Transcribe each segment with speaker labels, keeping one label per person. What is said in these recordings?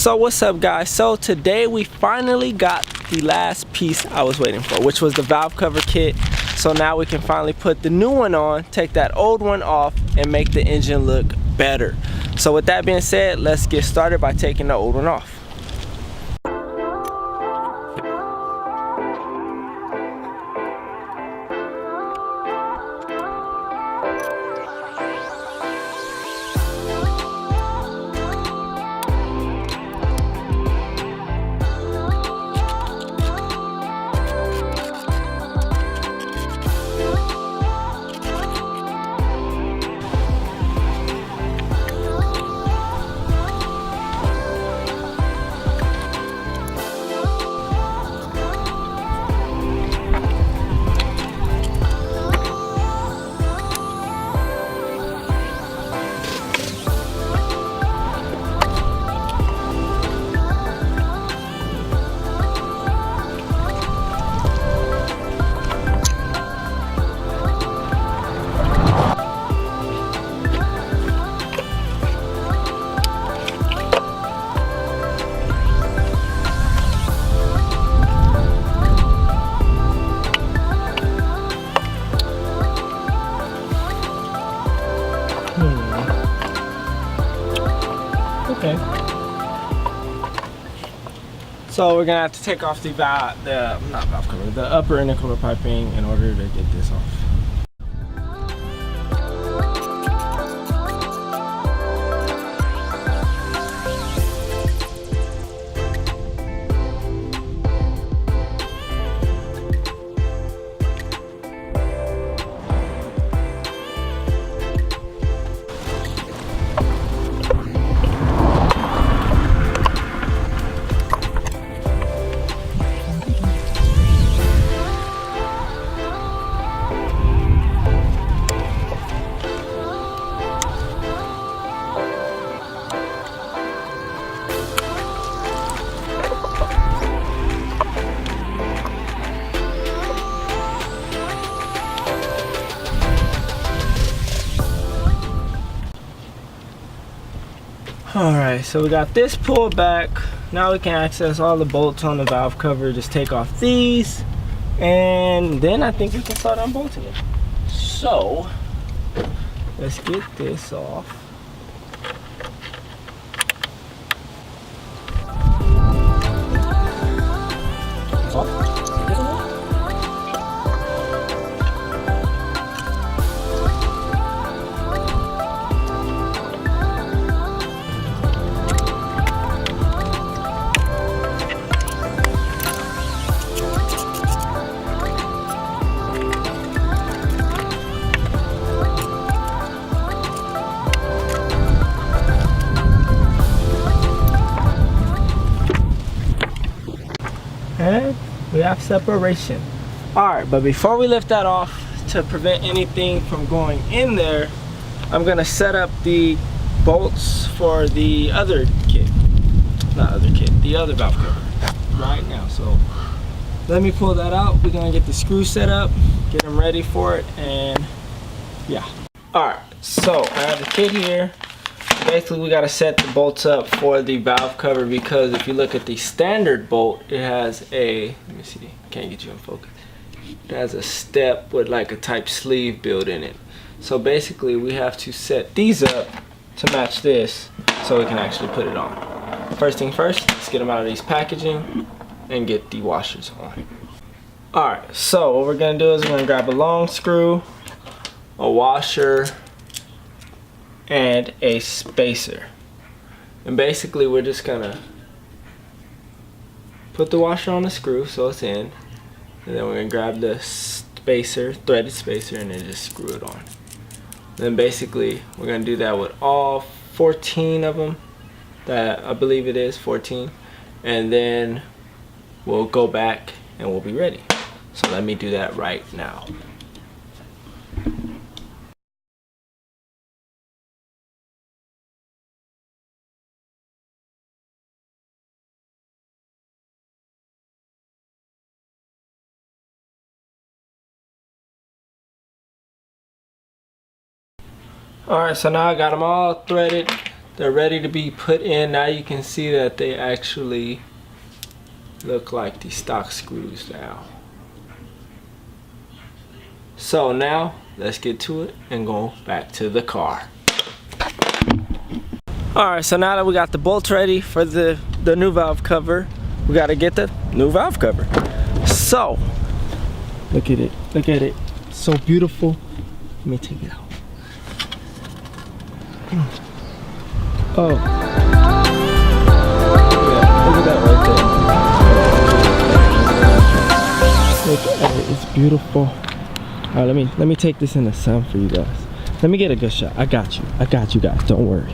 Speaker 1: So what's up guys? So today we finally got the last piece I was waiting for, which was the valve cover kit. So now we can finally put the new one on, take that old one off, and make the engine look better. So with that being said, let's get started by taking the old one off. Okay. So we're gonna have to take off the upper intercooler piping in order to get this off. Alright, so we got this pulled back. Now we can access all the bolts on the valve cover. Just take off these, and then I think we can start unbolting it. So, let's get this off. And we have separation. Alright, but before we lift that off, to prevent anything from going in there, I'm gonna set up the bolts for the other kit. The other valve cover right now. So let me pull that out. We're gonna get the screws set up, get them ready for it, and yeah. Alright, so I have the kit here. Basically we got to set the bolts up for the valve cover, because if you look at the standard bolt, it has a, let me see, can't get you in focus, it has a step with like a type sleeve built in it. So basically we have to set these up to match this so we can actually put it on. First thing first, let's get them out of these packaging and get the washers on. Alright, so what we're going to do is we're going to grab a long screw, a washer, and a spacer. And basically we're just gonna put the washer on the screw so it's in, and then we're gonna grab the spacer, threaded spacer, and then just screw it on. Then basically we're gonna do that with all 14 of them, that I believe it is 14, and then we'll go back and we'll be ready. So let me do that right now. Alright, so now I got them all threaded They're ready to be put in. Now you can see that they actually look like the stock screws now. So now let's get to it and go back to the car. Alright, so now that we got the bolts ready for the new valve cover, we got to get the new valve cover. So, look at it. Look at it. So beautiful. Let me take it out. Oh. Yeah, look at that right there. Look at it. It's beautiful. Alright, let me take this in the sun for you guys. Let me get a good shot. I got you. I got you guys. Don't worry.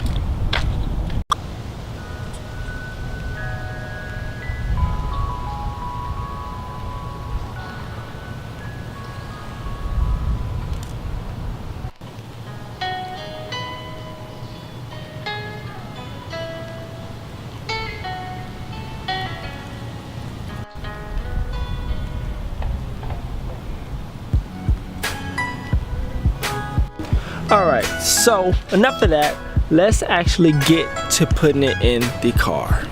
Speaker 1: Alright, so enough of that. Let's actually get to putting it in the car.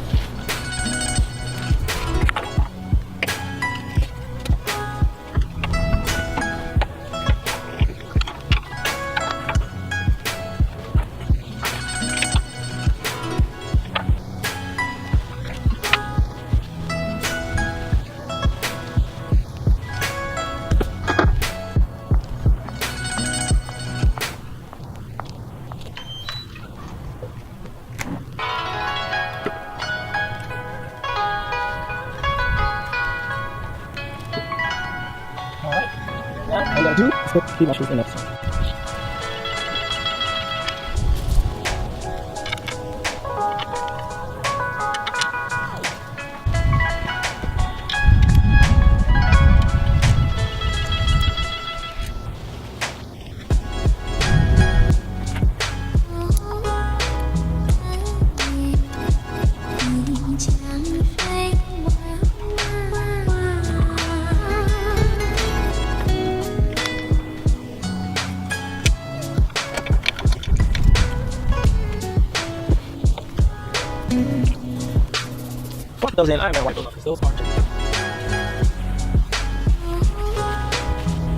Speaker 1: All I gotta do is put the washers in next time. Fuck those in, I'm gonna wipe those off because those aren't just.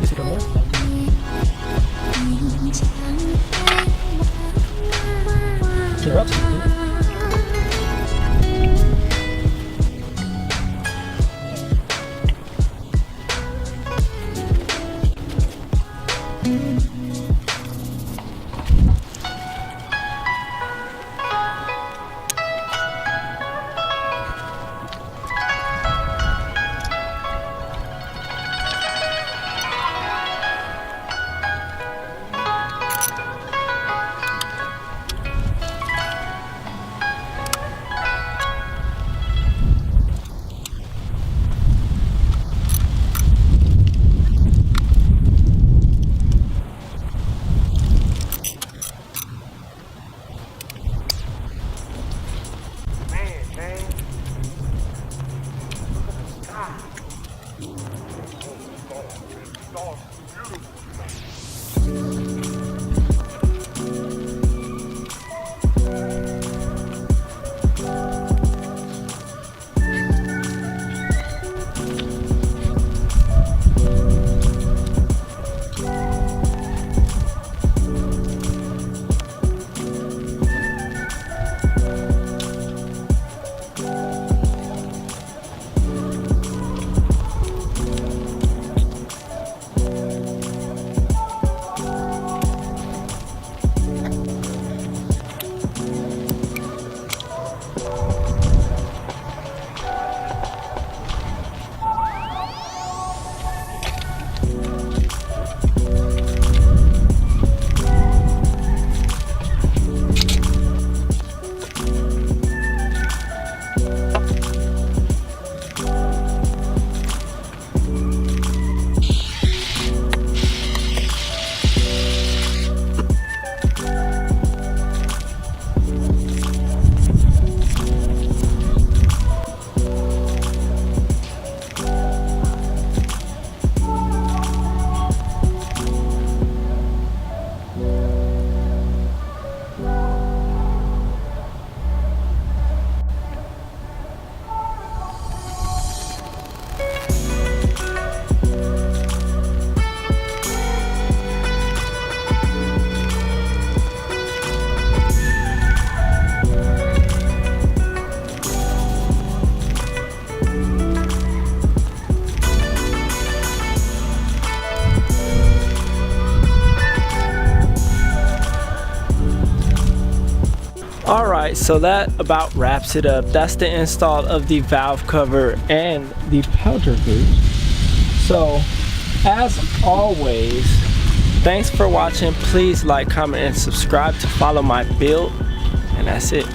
Speaker 1: Is it more? You're up. Alright, so that about wraps it up. That's the install of the valve cover and the powder gauge. So, as always, thanks for watching. Please like, comment, and subscribe to follow my build. And that's it.